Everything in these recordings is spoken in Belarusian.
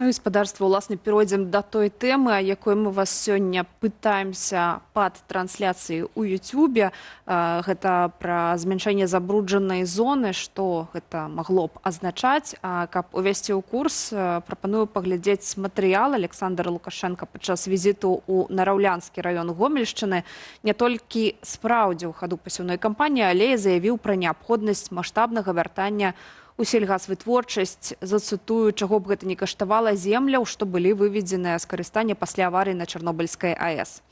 Ну і спадарства, уласна, перайдзем да той тэмы, якой мы вас сёння пытаемся пад трансляцыі ў Ютубе. Гэта пра змяншэнне забруджанай зоны, што гэта магло б азначаць. Каб увесці ў курс, прапаную паглядзець матэрыял Александра Лукашенка падчас візіту ў Нараўлянскі раён Гомельшчыны. Не толькі спраўдзіў хаду пасеўной кампаніі, але і заявіў пра неабходнасць маштабнага вяртання у сельгасвытворчасць, зацытую, чаго б гэта не каштавала земляў, што былі выведзеныя з карыстання пасля аварыі на Чарнобыльскай АЭС.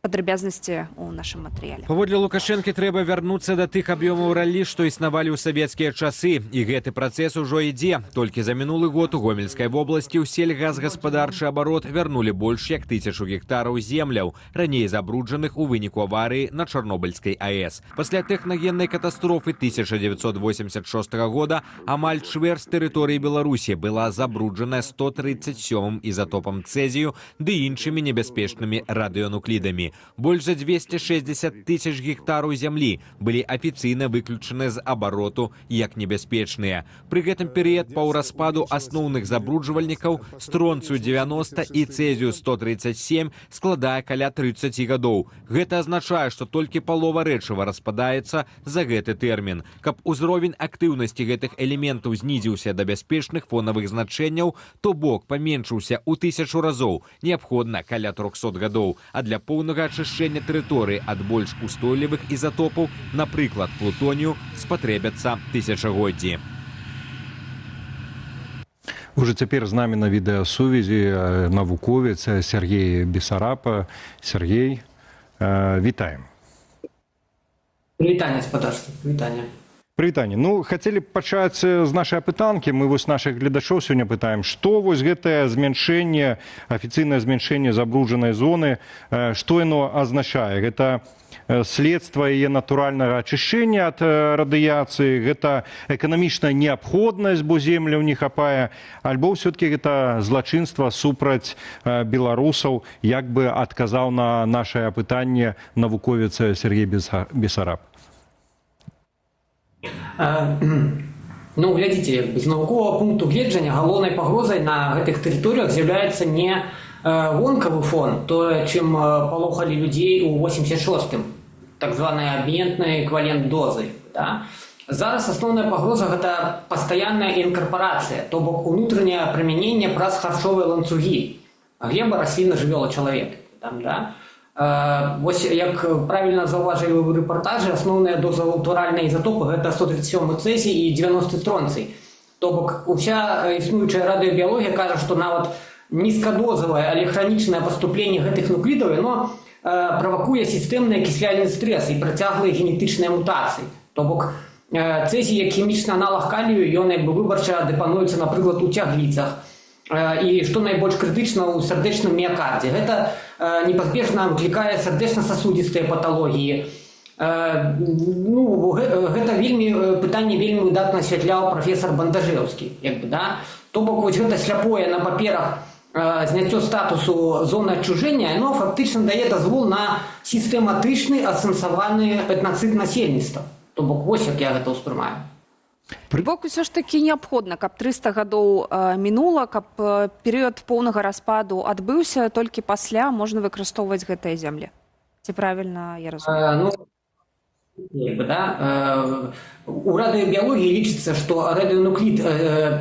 Падрабязнасці ў нашым матэрыяле. Паводле Лукашэнкі трэба вярнуцца да тых аб'ёмаў раллі, што існавалі ў савецкія часы. І гэты працэс ужо ідзе. Толькі за мінулы год у Гомельскай вобласці ў сельгасгаспадарчы абарот вярнулі больш як 1000 гектараў земляў, раней забруджаных у выніку аварыі на Чарнобыльскай АЭС. Пасля тэхнагеннай катастрофы 1986 года амаль чвэрць тэрыторыі Беларусі была забруджаная 137 ізатопам цэзію ды іншымі небяспечнымі радыёнуклідамі. Больш за 260 000 гектараў зямлі былі афіцыйна выключаны з абароту як небяспечныя. Пры гэтым перыяд паўраспаду асноўных забруджвальнікаў стронцыю 90 і цэзію 137 складае каля 30 гадоў. Гэта азначае, што толькі палова рэчыва распадаецца за гэты тэрмін. Каб узровень актыўнасці гэтых элементаў знізіўся да бяспечных фонавых значэнняў, то бок паменшыўся ў 1000 разоў, неабходна каля 300 гадоў, а для поўнага ачышчэння тэрыторыі ад больш устойлівых ізатопаў, напрыклад, плутонію, спатрэбяцца тысячагоддзі. Уже цяпер з намі на відэасувязі навуковец Сергей Бесараб. Сергей, вітаем. Вітанне, спадарства, вітанне. Прывітанне. Ну, хацелі б пачаць з нашай апытанкі. Мы вось нашых гледачоў сёння пытаем, што вось гэтае змяншэнне, афіцыйнае змяншэнне забруджанай зоны, што яно азначае? Гэта следства яе натуральнага ачышчэння ад радыяцыі, гэта эканамічная неабходнасць, бо земляў не хапае, альбо ўсё-такі гэта злачынства супраць беларусаў, як бы адказаў на нашае апытанне навуковец Сергей Бесараб. Ну, глядзіце, з навуковага пункту гледжання галоўнай пагрозай на гэтых тэрыторыях з'яўляецца не вонкавы фон, тое, чым палохалі людзей у 86-м, так званая абментная эквівалент дозы. Да? Зараз асноўная пагроза – гэта пастаянная інкарпарацыя, то бок унутранае прымяненне праз харчовыя ланцугі глеба, расліна, жывёла, чалавек. Там, да? Вось, як правільна заўважылі ў рэпартажы, асноўная доза натуральнай ізатопы – гэта 137 цэзій і 90 стронцый. То бок уся існуючая радыёбіялогія кажа, што нават нізкадозавае, але хранічнае паступленне гэтых нуклідаў, яно правакуе сістэмны акісляльны стрэс і працяглыя генетычныя мутацыі. То бок цэзій, як хімічны аналаг калію, ён як бы выбарча дэпануецца, напрыклад, у цягліцах. І што найбольш крытычна ў сардэчным міякардзе. Гэта непазбежна выклікае сардэчна-сасудзістыя паталогіі. Ну, гэта пытанне вельмі выдатна асвятляў прафесар Бандажэўскі. Да? То бок вось гэта сляпое на паперах зняццё статусу зоны адчужэння, яно фактычна дае дазвол на сістэматычны асэнсаваны этнацыд насельніцтва. То бок вось як я гэта ўспрымаю. Бок усё ж такі неабходна, каб 300 гадоў мінула, каб перыяд поўнага распаду адбыўся, толькі пасля можна выкарыстоўваць гэтыя землі. Ці правільна я разумею? У радыёбіялогіі лічыцца, што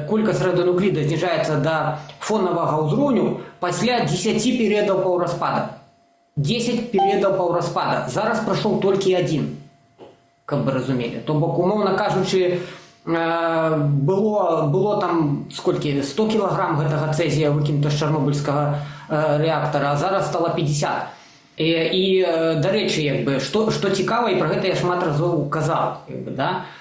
колькасць радыёнукліда зніжаецца да фонавага ўзроўню пасля 10 перыядаў паўраспада. 10 перыядаў паўраспада. Зараз прайшоў толькі адзін, каб вы разумелі. То бок, умоўна кажучы, было там сколькі 100 кілаграм гэтага цэзія выкінута з чарнобыльскага рэактара, а зараз стала 50. І дарэчы, што цікава, і пра гэта я шмат разоў казаў,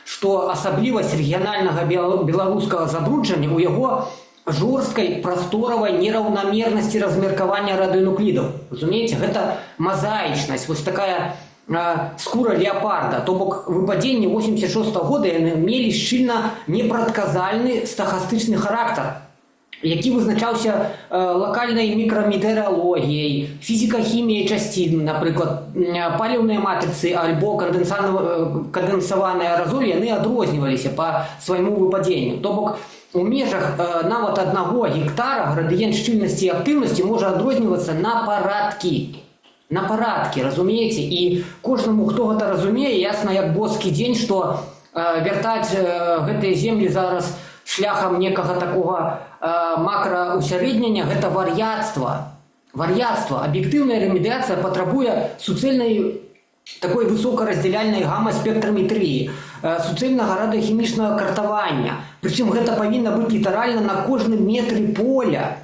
што асаблівасць рэгіянальнага беларускага забруджання ў яго жорсткай прасторавай нераўнамернасці размеркавання радыёнуклідаў. Разумееце, гэта мазаічнасць, вось такая скура леапарда, то бок выпадзенні 86-го года яны мелі шчыльна непрадказальны стахастычны характар. які вызначаўся лакальнай мікраметэаралогіяй, фізіка-хіміяй часцін, напрыклад, паліўныя матрыцы альбо кандэнсаваныя аэразолі, яны адрозніваліся па свайму выпадзенню. То бок, у межах нават 1 гектара градыент шчыльнасці і актыўнасці можа адрознівацца на парадкі. На парадкі, разумееце? І кожнаму, хто гэта разумее, ясна як боскі дзень, што вяртаць гэтыя землі зараз шляхам некага такога макраусярэднення, гэта вар'яцтва. Вар'яцтва. Аб'ектыўная ремедыяцыя патрабуе суцэльнай такой высокараздзяляльнай гама-спектраметрыі, суцэльнага радыёхімічнага картавання. Прычым гэта павінна быць літаральна на кожным метры поля.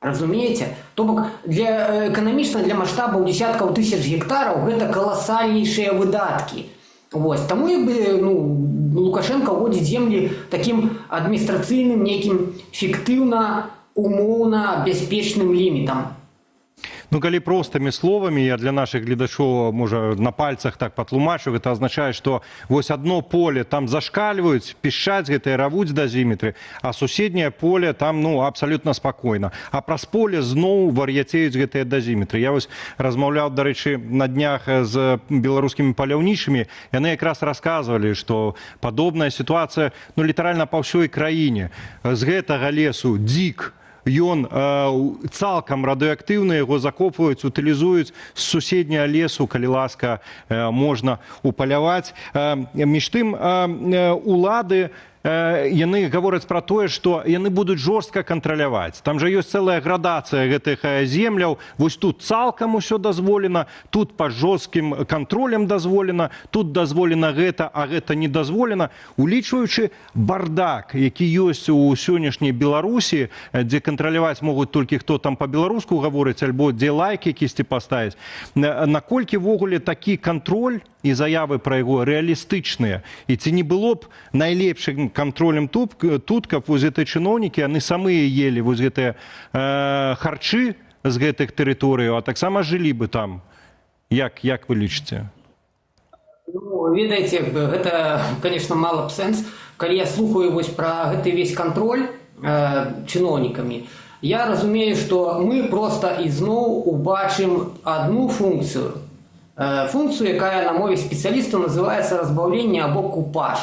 Разумееце? То бок, эканамічна для маштабаў десяткаў тысяч гектараў гэта каласальнейшыя выдаткі. Вось. Таму Лукашенко ўводзіць землі такім адміністрацыйным, нейкім фіктыўна, умоўна бяспечным лімітам. Ну, калі простымі словамі, я для нашых гледачоў, можа, на пальцах так патлумачу, гэта азначае, што вось одно поле там зашкальваюць, пішчаць гэтыя, равуць дазіметры, а суседняе поле там, абсалютна спакойна. А праз поле зноў вар'яцеюць гэтыя дазіметры. Я вось размаўляў, дарэчы, на днях з беларускімі паляўнічымі, яны якраз расказвалі, што падобная сітуацыя, літаральна па ўсёй краіне. З гэтага лесу дзік, ён цалкам радыеактыўны, яго закопваюць, утылізуюць, з суседняга лесу, калі ласка, можна упаляваць. Між тым, улады яны гавораць пра тое, што яны будуць жорстка кантраляваць. Там жа ёсць цэлая градацыя гэтых земляў. Вось тут цалкам усё дазволена, тут пад жорсткім кантролем дазволена, тут дазволена гэта, а гэта не дазволена. Улічваючы бардак, які ёсць у сённяшняй Беларусі, дзе кантраляваць могуць толькі хто там па-беларуску гаворыць, альбо дзе лайк якісьці паставіць. Наколькі ввогуле такі кантроль і заявы пра яго рэалістычныя? І ці не было б найлепшым кантролем тут, каб вось гэтыя чыноўнікі, яны самыя елі вось гэтыя харчы з гэтых тэрыторыяў, а таксама жылі бы там? Як вы лічыце? Ведаеце, гэта, конечно, мала б сэнс. Калі я слухаю вось пра гэты весь кантроль чыноўнікамі, я разумею, што мы проста ізноў убачым адну функцыю. Функцію, якая на мове спецыялістаў называецца разбаўленне або купаж.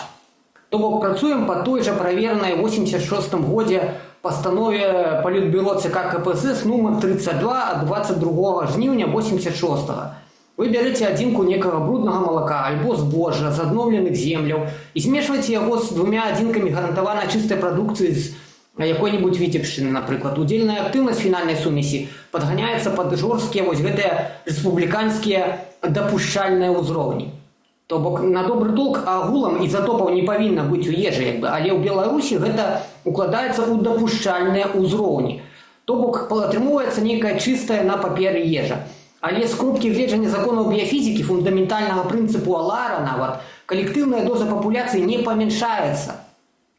То бок працуем па той жа праверанай 86-м годзе пастанове Палітбюро ЦК КПСС нумар 32 ад 22 жніўня 86-го. Вы бярэце адзінку некага бруднага малака альбо збожжа з адноўленых земляў і змешваеце яго з 2 адзінкамі гарантавана чыстай прадукцыі з якой-нибудь віцебшчыны, напрыклад. Удзельная актыўнасць фінальнай сумесі падганяецца пад жорсткія вось гэтыя рэспубліканскія дапушчальныя ўзроўні. То бок на добры толк агулам ізатопаў не павінна быць у ежы, але ў Беларусі гэта укладаецца ў дапушчальныя ўзроўні. То бок атрымоўваецца нейкая чыстая на паперы ежа. Але з кропкі гледжання законаў біяфізікі, фундаментальнага прынцыпу Алара нават, калектыўная доза папуляцыі не памяншаецца.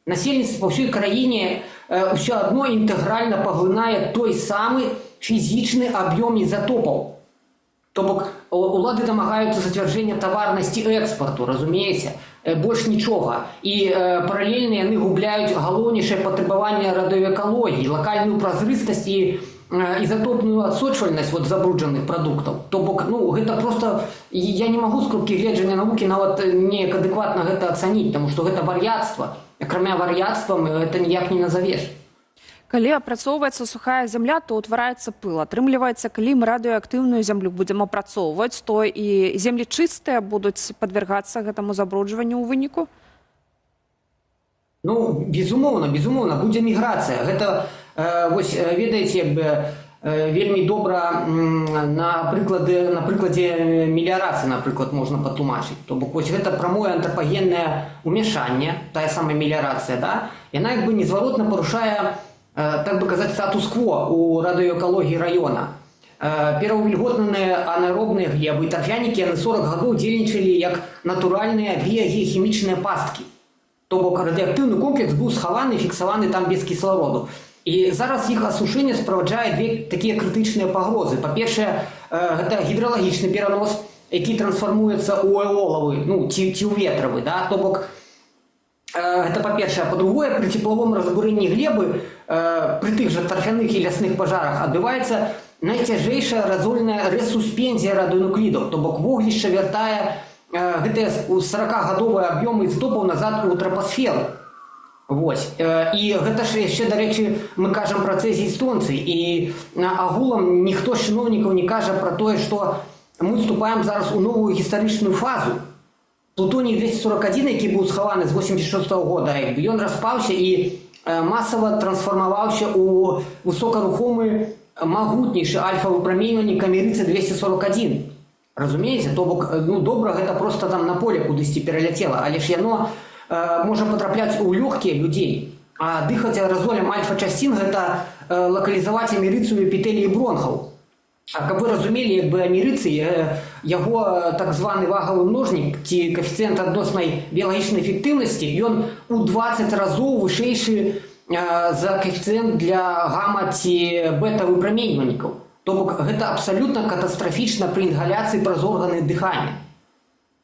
Насельніцтва па ўсёй краіне ўсё адно інтэгральна паглынае той самы фізічны аб'ём ізатопаў. То бок улады дамагаюцца зацвярджэння таварнасці экспарту, разумееце? Больш нічога. І паралельна яны губляюць галоўнейшае патрабаванне радыёэкалогіі, лакальную празрыстасць і ізатопную адсочвальнасць забруджаных прадуктаў. То бок, гэта проста... Я не магу з кропкі гледжання навукі нават неяк адэкватна гэта ацаніць, таму што гэта вар'яцтва. Акрамя вар'яцтвам гэта ніяк не назавеш. Калі апрацоўваецца сухая зямля, то ўтвараецца пыл. Атрымліваецца, калі мы радыеактыўную зямлю будзем апрацоўваць, то і землі чыстыя будуць падвергацца гэтаму забруджванню ў выніку? Безумоўна, будзе міграцыя. Гэта, вось, ведаеце, вельмі добра на прыкладзе меліярацыі, напрыклад, можна патлумачыць. То бок, вось гэта прамое антропагеннае ўмяшанне, тая самая меліярацыя, да? Яна незваротна парушае, так бы казаць, статус-кво у радыёэкалогіі раёна. Пераўвільготнаныя анаэробныя глебы і тарфянікі яны 40 гадоў дзейнічалі як натуральныя біягеахімічныя пасткі. То бок радыеактыўны комплекс быў схаваны і фіксаваны там без кіслароду. І зараз іх асушэнне справаджае две такія крытычныя пагрозы. Па-першае, гэта гідралагічны перанос, які трансфармуецца ў эолавы, ці ў ветравы, да? То бок Гэта па-першае. Па-другое, пры цеплавым разбурэнні глебы, пры тых жа тарфяных і лясных пажарах адбываецца найцяжэйшая разольная рэсуспензія радыенуклідаў, то бок вогнішча вяртае гэтыя 40-гадовыя аб'ёмы ізотопаў назад у трапасферу. Вось. І гэта ж яшчэ, дарэчы, мы кажам пра цэзій стронцый, і агулам ніхто з чыноўнікаў не кажа пра тое, што мы вступаем зараз у новую гістарычную фазу. Плутоній-241, які быў схаваны з 86-го года, ён распаўся і масава трансфармаваўся ў высокарухомы магутнейшы альфа-выпраменьванне камерыцы-241. Разумееце? То бок, добра, гэта проста там на поле кудысьці пераляцела, але ж яно можа патрапляць у лёгкія людзей. А дыхаць аэразолем альфа-часцін – гэта лакалізаваць амерыцыю эпітэліі бронхаў. А каб вы разумелі, як бы амерыцы, яго так званы вагавы множнік, ці каэфіцыент адноснай біялагічнай эфектыўнасці, ён у 20 разоў вышэйшы за каэфіцыент для гама ці бета-выпраменьвальнікаў. То бок гэта абсалютна катастрафічна пры інгаляцыі праз органы дыхання.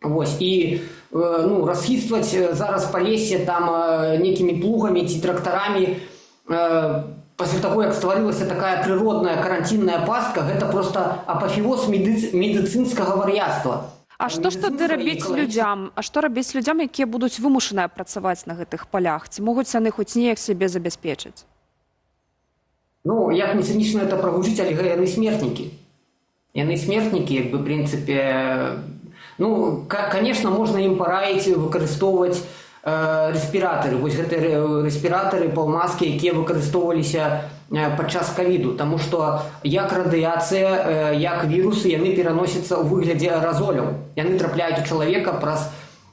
Вось. І расхістваць зараз па лесе там некімі плугамі ці трактарамі пасля таго, як стварылася такая прыродная каранцінная пастка, гэта проста апафеоз медыцынскага вар'яцтва. А што ж тады рабіць людзям? А што рабіць людзям, якія будуць вымушаныя працаваць на гэтых палях? Ці могуць яны хоць неяк сябе забяспечыць? Як не цынічна это прагучыць, але яны смертнікі. Яны смертнікі, як бы, в прынцыпе... Конечно, можна ім параіць выкарыстоўваць рэспіратары. Вось гэтыя рэспіратары, паўмаскі, якія выкарыстоўваліся падчас ковіду. Таму што як радыяцыя, як вірусы, яны пераносяцца ў выглядзе аэразоляў. Яны трапляюць у чалавека праз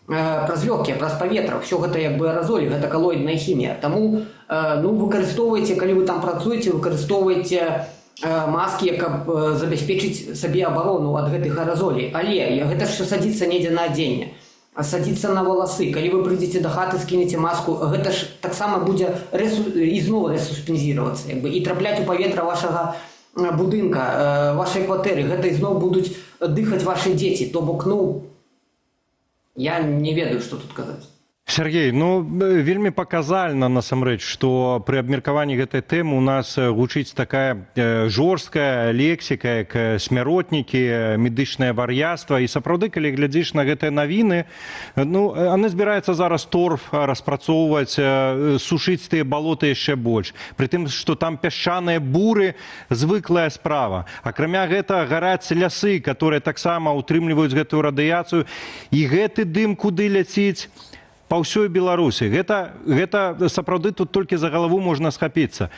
лёгкія, праз паветра. Всё гэта як бы аэразолі, гэта калоідная хімія. Таму выкарыстоўвайце, калі вы там працуеце, выкарыстоўвайце маскі, каб забяспечыць сабе абарону ад гэтых аэразолей. Але гэта ж садзіцца недзе на адзенне, садзіцца на валасы. Калі вы прыйдзеце да хаты, скінеце маску, гэта ж таксама будзе ізноў рэсуспензіравацца, і трапляць у паветра вашага будынка, вашай кватэры. Гэта ізноў будуць дыхаць вашы дзеці. То бок, я не ведаю, што тут казаць. Сергей, вельмі паказальна насамрэч, што пры абмеркаванні гэтай тэмы у нас гучыць такая жорсткая лексіка, як смяротнікі, медычнае вар'яцтва. І сапраўды, калі глядзіш на гэтыя навіны, яны збіраюцца зараз торф распрацоўваць, сушыць тыя балоты яшчэ больш. Пры тым, што там пясчаныя буры, звыклая справа. Акрамя гэтага гараць лясы, которые таксама утрымліваюць гэтую радыяцыю. І гэты дым куды ляціць? Па ўсёй Беларусі. Гэта сапраўды тут толькі за галаву можна схапіцца.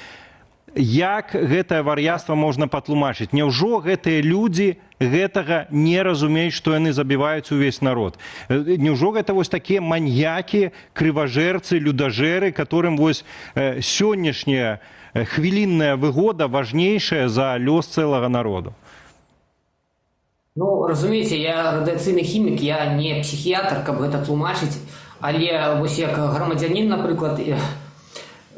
Як гэтае вар'яцтва можна патлумачыць? Няўжо гэтыя людзі гэтага не разумеюць, што яны забіваюць увесь народ? Няўжо гэта вось такія маньякі, крыважэрцы, людажэры, которым вось сённяшняя хвілінная выгода важнейшая за лёс цэлага народу? Разумееце, я радыяцыйны хімік, я не псіхіятр, каб гэта тлумачыць. Але вось як грамадзянін, напрыклад,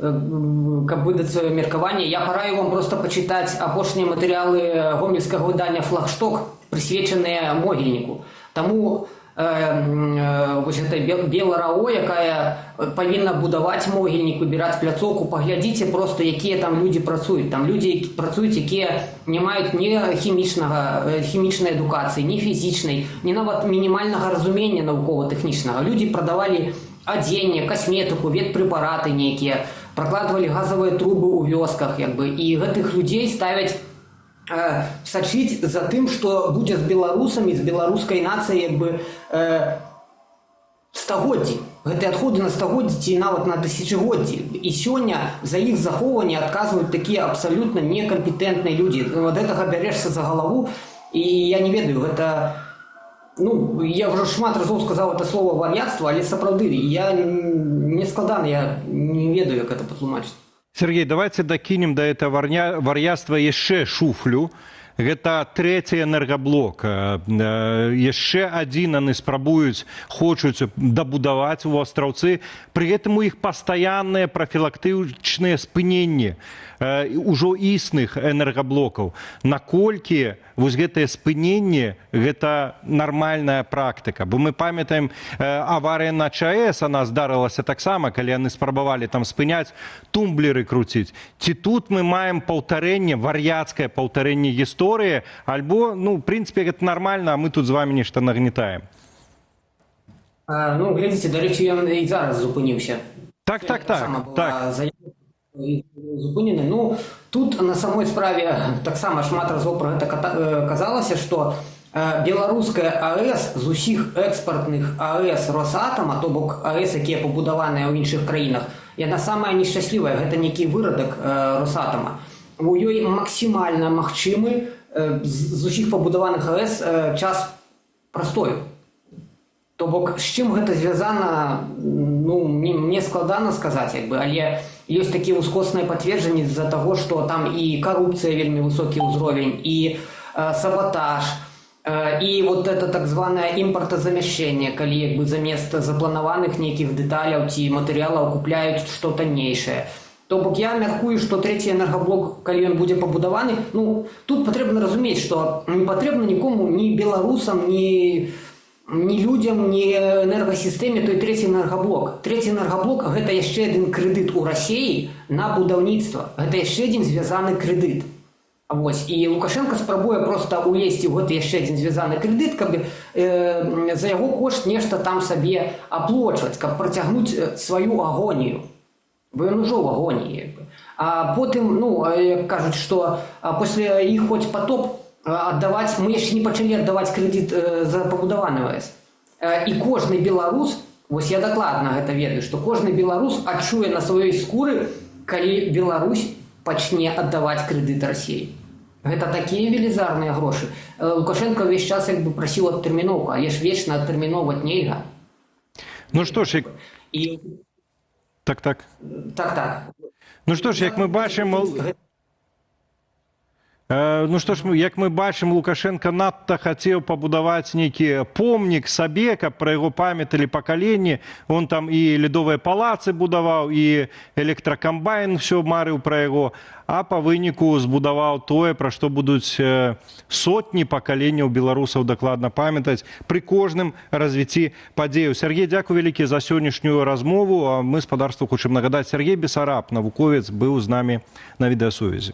каб выдаць сваё меркаванне, я параю вам проста пачытаць апошнія матэрыялы гомельскага выдання «Флагшток», прысвечаныя могільніку. Таму вось гэта Беларао, якая павінна будаваць могільнік, выбіраць пляцоўку, паглядзіце проста, якія там людзі працуюць. Там людзі працуюць, якія не маюць ні хімічнай адукацыі, ні фізічнай, ні нават мінімальнага разумення навукова-тэхнічнага. Людзі прадавалі адзенне, касметыку, ветпрэпараты нейкія, пракладвалі газавыя трубы ў вёсках, і гэтых людзей ставяць сачыць за тым, што будзе з беларусамі, з беларускай нацыяй стагоддзі. Гэтыя адходы на стагоддзі ці нават на тысячагоддзі. І сёння за іх захоўванне адказваюць такія абсалютна некампетэнтныя людзі. Ад гэтага бярэшся за галаву, і я не ведаю, гэта... я ўжо шмат разоў сказаў гэта слова вар'яцтва, але сапраўды, мне складана, я не ведаю, як гэта патлумачыць. Сергей, давайте докинем до этого вар'яцтва яшчэ шуфлю. гэта трэці энергаблок. Яшчэ адзін яны спрабуюць, хочуць дабудаваць у астраўцы. Пры гэтым у іх пастаянныя прафілактычныя спыненні ўжо існых энергаблокаў. Наколькі вось гэтыя спыненні гэта нармальная практыка? Бо мы памятаем аварыя на ЧАЭС, она здарылася таксама, калі яны спрабавалі там спыняць, тумблеры круціць. Ці тут мы маем паўтарэнне, вар'яцкае паўтарэнне гісторыі, альбо, ну, в прынцыпе, гэта нармальна, а мы тут з вами нешта нагнетаем? Ну, глядзіце, дарэчы, ён і зараз зупыніўся. Так. Зупынены. Ну, тут на самой справе таксама шмат разоў пра гэта казалася, што беларуская АЭС з усіх экспартных АЭС Росатома, то бок АЭС, якія пабудаваныя ў іншых краінах, яна самая нешчаслівая, гэта нейкі вырадак Росатома. У ёй максімальна магчымы з усіх пабудаваных АЭС час прастою. То бок, з чым гэта звязана, ну, мне складана сказаць, але ёсць такія ўскосныя пацверджанні з-за таго, што там і карупцыя вельмі высокі ўзровень, і саботаж, і вот это так званае імпартазамяшчэнне, калі замест запланаваных нейкіх дэталяў ці матэрыялаў купляюць што таннейшае. То бок я мяркую, што трэці энергаблок, калі ён будзе пабудаваны, ну, тут патрэбна разумець, што не патрэбна нікому, ні беларусам, ні людзям, ні энергасістэме той трэці энергаблок. Трэці энергаблок – гэта яшчэ адзін крэдыт у Расіі на будаўніцтва. Гэта яшчэ адзін звязаны крэдыт. Вось. І Лукашенко спрабуе проста улезці ў гэты яшчэ адзін звязаны крэдыт, каб за яго кошт нешта там сабе аплочваць, каб працягнуць сваю агонію. Бо ён ужо ў агоніі. А потым, ну, як кажуць, што пасля іх хоць потоп аддаваць, мы яшчэ не пачалі аддаваць крэдыт за пабудаваны АЭС. І кожны беларус, вось я дакладна гэта ведаю, што кожны беларус адчуе на сваёй скуры, калі Беларусь пачне аддаваць крэдыт Расіі. Гэта такія велізарныя грошы. Лукашенко ўвесь час прасіў адтэрміноўку, але ж вечна адтэрміноўваць нельга. Ну што ж, Так. Ну што ж, як мы бачым... Ну што ж, як мы бачым, Лукашенко надта хацеў пабудаваць нейкі помнік сабе, каб пра яго памяталі пакаленні. Он там і ледовыя палацы будаваў, і электракамбайн ўсё марыў пра яго, а па выніку збудаваў тое, пра што будуць сотні пакаленняў беларусаў дакладна памятаць пры кожным развіцці падзеяў. Сергей, дзякуй вялікі за сённяшнюю размову. Мы спадарству хочам нагадаць, Сергей Бесараб, навуковец, быў з намі на відэасувязі.